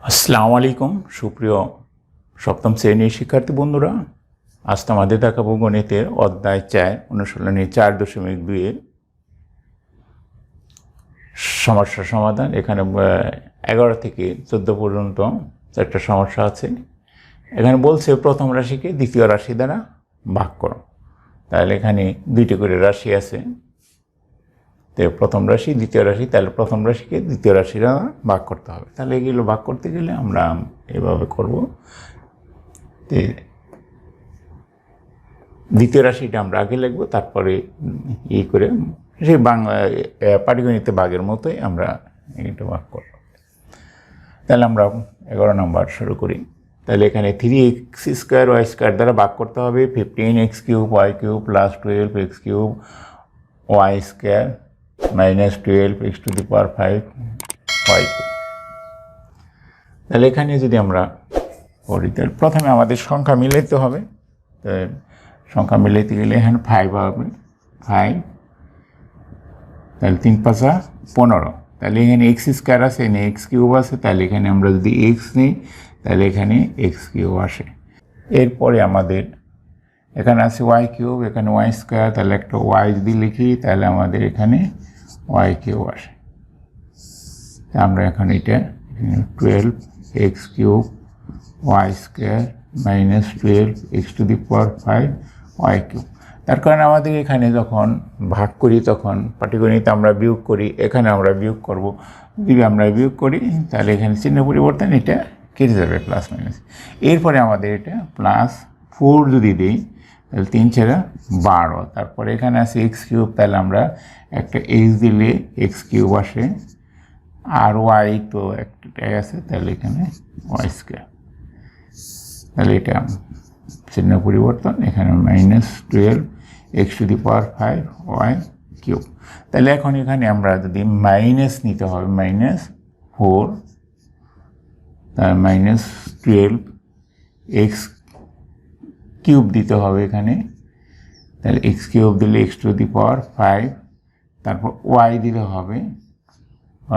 আসসালামু আলাইকুম সুপ্রিয় সপ্তম শ্রেণীর শিক্ষার্থী বন্ধুরা। আজ তোমাদের দেখাবো গণিতের অধ্যায় 4 অনুশীলনী 4.2 সমস্যা সমাধান। এখানে 11 থেকে 14 পর্যন্ত একটা সমস্যা আছে। এখানে বলছে প্রথম রাশিকে দ্বিতীয় রাশি দ্বারা ভাগ করো। তাহলে এখানে দুইটি করে রাশি আছে, তো প্রথম রাশি দ্বিতীয় রাশি, তাহলে প্রথম রাশিকে দ্বিতীয় রাশি দ্বারা ভাগ করতে হবে। তাহলে এগুলো ভাগ করতে গেলে আমরা এভাবে করব। দ্বিতীয় রাশিটা আমরা আগে লিখব, তারপরে করে সেই বাংলা পাটিগণিতে ভাগের মতোই আমরা এটা ভাগ করব। তাহলে আমরা 11 নম্বর শুরু করি। তাহলে এখানে 3x² y² দ্বারা ভাগ করতে হবে 15x³ y³ plus 12x³ y² minus 12x⁵ y²। তাহলে এখানে যদি আমরা করি, তাহলে প্রথমে আমাদের সংখ্যা মিলাইতে হবে। সংখ্যা মিলাইতে গেলে এখানে 5 হবে, 5, তাহলে 3 × 5 = 15। তাহলে এখানে x² আছে, এখানে x³ আছে, তাহলে এখানে আমরা যদি x নিই তাহলে এখানে x³ আসে। এরপরে আমাদের এখানে আছে y³, এখানে y², তাহলে একটা y যদি লিখি তাহলে আমাদের এখানে y³ আসে। আমরা এখন এটা 12x³ y² minus 12x⁵ y³। তার কারণে আমাদের এখানে যখন ভাগ করি তখন পাটিগণিতে আমরা বিয়োগ করি, এখানে আমরা বিয়োগ করব। যদি আমরা বিয়োগ করি তাহলে এখানে চিহ্ন পরিবর্তন, এটা কেটে যাবে প্লাস মাইনাস। এরপরে আমাদের এটা +4 যদি দিই তাহলে 3 × 12, তারপরে এখানে আছে x³, তাহলে আমরা একটা x দিলে x³ আসে, আর y তো একটাই আছে, তাহলে এখানে y²। তাহলে এটা চিহ্ন পরিবর্তন, এখানে -12x⁵ y³। তাহলে এখন এখানে আমরা যদি মাইনাস নিতে হবে -4, তাহলে -12x³ দিতে হবে এখানে, তাহলে x³ দিলে x⁵, তারপর y দিলে হবে,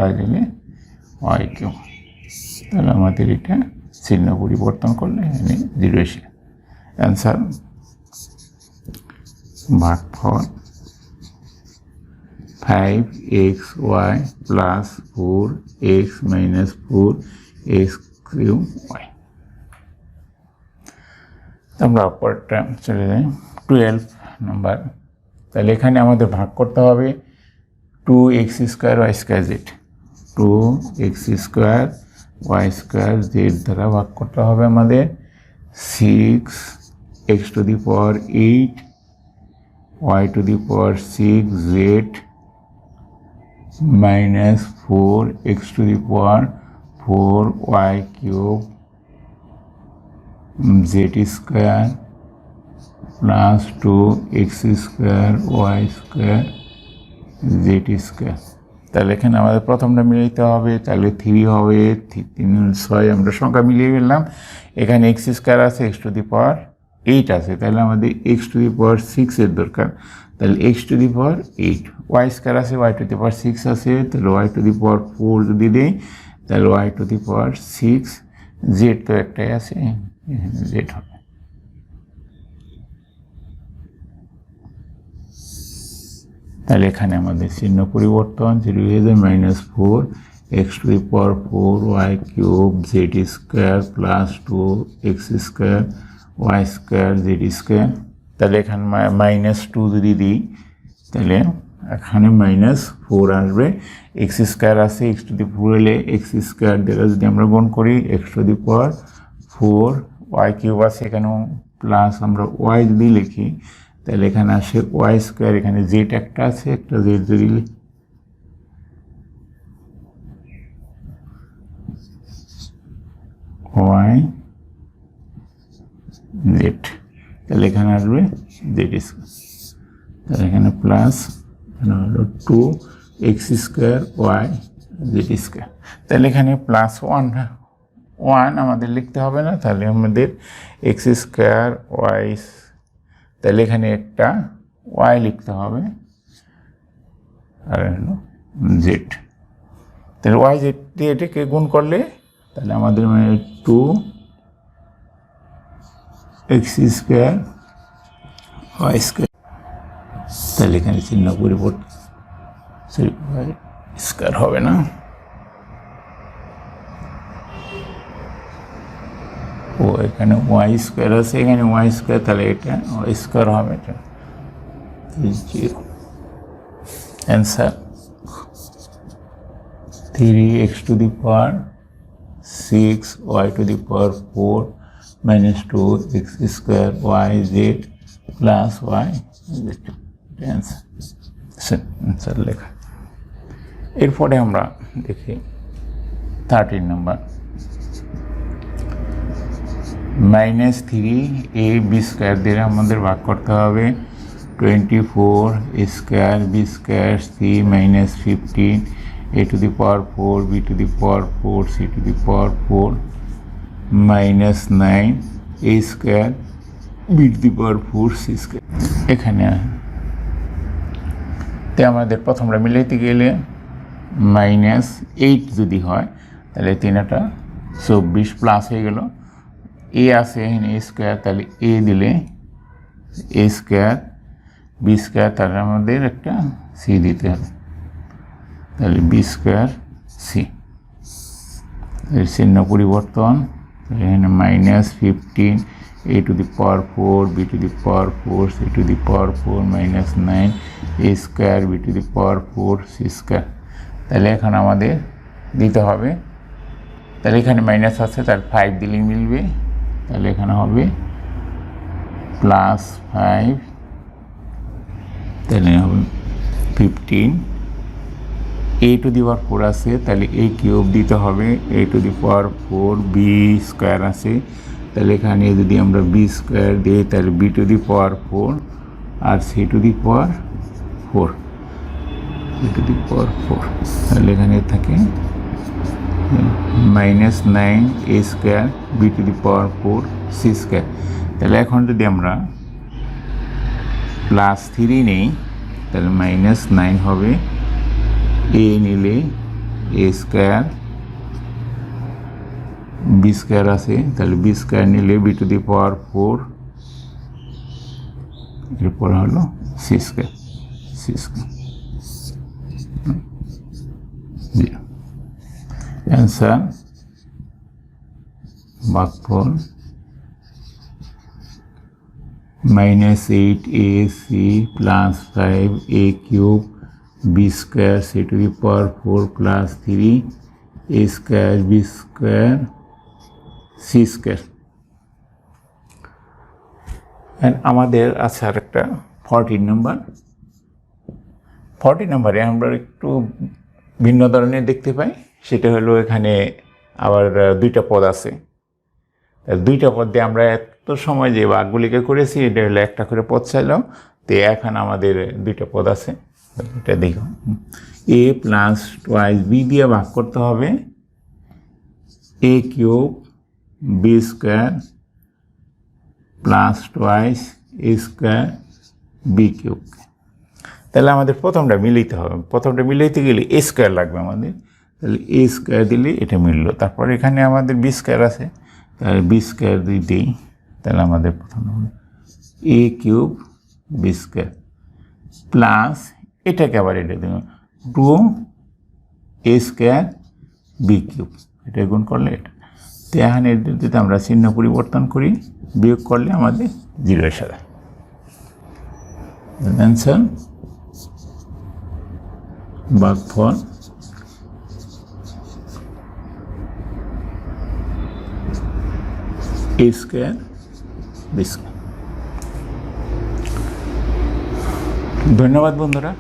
y দিলে y³। তাহলে আমাদের এটা চিহ্ন পরিবর্তন করলে এখানে 0 এসে অ্যান্সার ভাগফল 5xy plus 4x minus 4x³ y। আমরা পরেরটা চলে যাই 12 নম্বর। তাহলে এখানে আমাদের ভাগ করতে হবে 2x² y² z, 2x² y² z দ্বারা ভাগ করতে হবে আমাদের 6x⁸ y⁶ z minus 4x⁴ y³ z² plus 2x² y² z²। তাহলে এখানে আমাদের প্রথমটা মিলাইতে হবে, তাহলে 3 হবে, 3 6 আমরা সংখ্যা মিলিয়ে ফেললাম। এখানে x² আছে, x⁸ আছে, তাহলে আমাদের x⁶ এর দরকার, তাহলে x⁸ y² আছে, y⁶ আছে, তাহলে y⁴ যদি দেই তাহলে y⁶ z তো একটাই আছে, এখানে z হবে। তাহলে এখানে আমাদের চিহ্ন পরিবর্তন 0 হয়ে যায়, -4x⁴ y³ z² plus 2x² y² z²। তাহলে এখানে -2 যদি দিই তাহলে এখানে -4 আসবে, x² আছে, x⁴ হলে x² দ্বারা যদি আমরা গুণ করি x⁴ y³ আছে, এখানেও প্লাস আমরা y যদি লিখি তাহলে এখানে আসে y², এখানে z একটা আছে, একটা z যদি y z, তাহলে এখানে আসবে z²। তাহলে এখানে প্লাস হলো 2x² y z²। তাহলে এখানে +1 আমাদের লিখতে হবে না, তাহলে আমাদের x² y, তাহলে এখানে একটা y লিখতে হবে আর হলো z। তাহলে y z দিয়ে এটাকে গুণ করলে তাহলে আমাদের মানে 2x স্কোয়ার y স্কোয়ার, তাহলে এখানে চিহ্ন পরিবর্তন, সরি স্কোয়ার হবে না, ও এখানে y স্কোয়ার আছে, এখানে y স্কোয়ার, তাহলে এটা y স্কোয়ার হবে, এটা 0। Answer 3x two the power 6 y two the power 4 minus 2x square y Z plus y Z. Answer লেখা। এরপরে আমরা দেখি 13 নম্বর, -3ab স্কোয়ার দিয়ে আমাদের ভাগ করতে হবে 24 square b square c minus 15 a two the power 4 b to the power 4 c to the power 4 minus 9 a square b to the power 4 c square. এখানে তে আমাদের প্রথমটা মিলাইতে গেলে -8 যদি হয় তাহলে 3টা 24 প্লাস হয়ে গেল, এ আছে এখানে এ স্কোয়ার, তাহলে এ দিলে এ স্কোয়ার বি স্কোয়ার, তাহলে আমাদের একটা সি দিতে হবে, তাহলে বি স্কোয়ার সি, এর চিহ্ন পরিবর্তন, এখানে -15 a two the power 4 b to the power 4 c to the power 4 minus 9 a square b to the power 4 c square. তাহলে এখন আমাদের দিতে হবে, তাহলে এখানে মাইনাস আছে, তাহলে 5 দিলেই মিলবে, তাহলে এখানে হবে +5, তাহলে হবে 15, a টু দি পাওয়ার 4 আছে, তাহলে a কিউব দিতে হবে, a two the power 4 b square আছে, তাহলে এখানে যদি আমরা b স্কোয়ার দিই তাহলে b টু দি পাওয়ার 4 আর c to the power 4, b to the power 4, তাহলে এখানে থাকে -9 a square b to the power 4 c square. তাহলে এখন যদি আমরা +3 নেই তাহলে -9 হবে, a নিলে a স্কোয়ার b স্কোয়ার আছে, তাহলে b স্কোয়ার নিলে b টু দি পাওয়ার 4, এরপর হলো c square, c square. Answer ভাগফল -8ac plus 5a cube b square c to the power 4 plus 3a square b square c square. আমাদের আছে আর একটা 14 নম্বর। 14 নম্বরে আমরা একটু ভিন্ন ধরনের দেখতে পাই, সেটা হলো এখানে আবার দুইটা পদ আছে, দুইটা পদ দিয়ে আমরা এত সময় যে ভাগগুলিকে করেছি এটা হলো একটা করে পদ চাইলাম, তো এখন আমাদের দুইটা পদ আছে, এটা দেখো a প্লাস 2b দিয়ে ভাগ করতে হবে a cube b square plus 2a square b cube. তাহলে আমাদের প্রথমটা মিলাইতে হবে, প্রথমটা মিলাইতে গেলে a স্কোয়ার লাগবে আমাদের, তাহলে a স্কোয়ার দিলে এটা মিললো, তারপর এখানে আমাদের b স্কোয়ার আছে, তাহলে b স্কোয়ার যদি দিই তাহলে আমাদের প্রথম হবে a cube b square plus এটাকে আবার এটা দেব 2a স্কোয়ার b কিউব, এটা গুণ করলে এটা, তো এখন এটা যদি আমরা চিহ্ন পরিবর্তন করি বিয়োগ করলে আমাদের 0 এসে যায়। অ্যান্সার ভাগফল a স্কোয়ার b স্কোয়ার। ধন্যবাদ বন্ধুরা।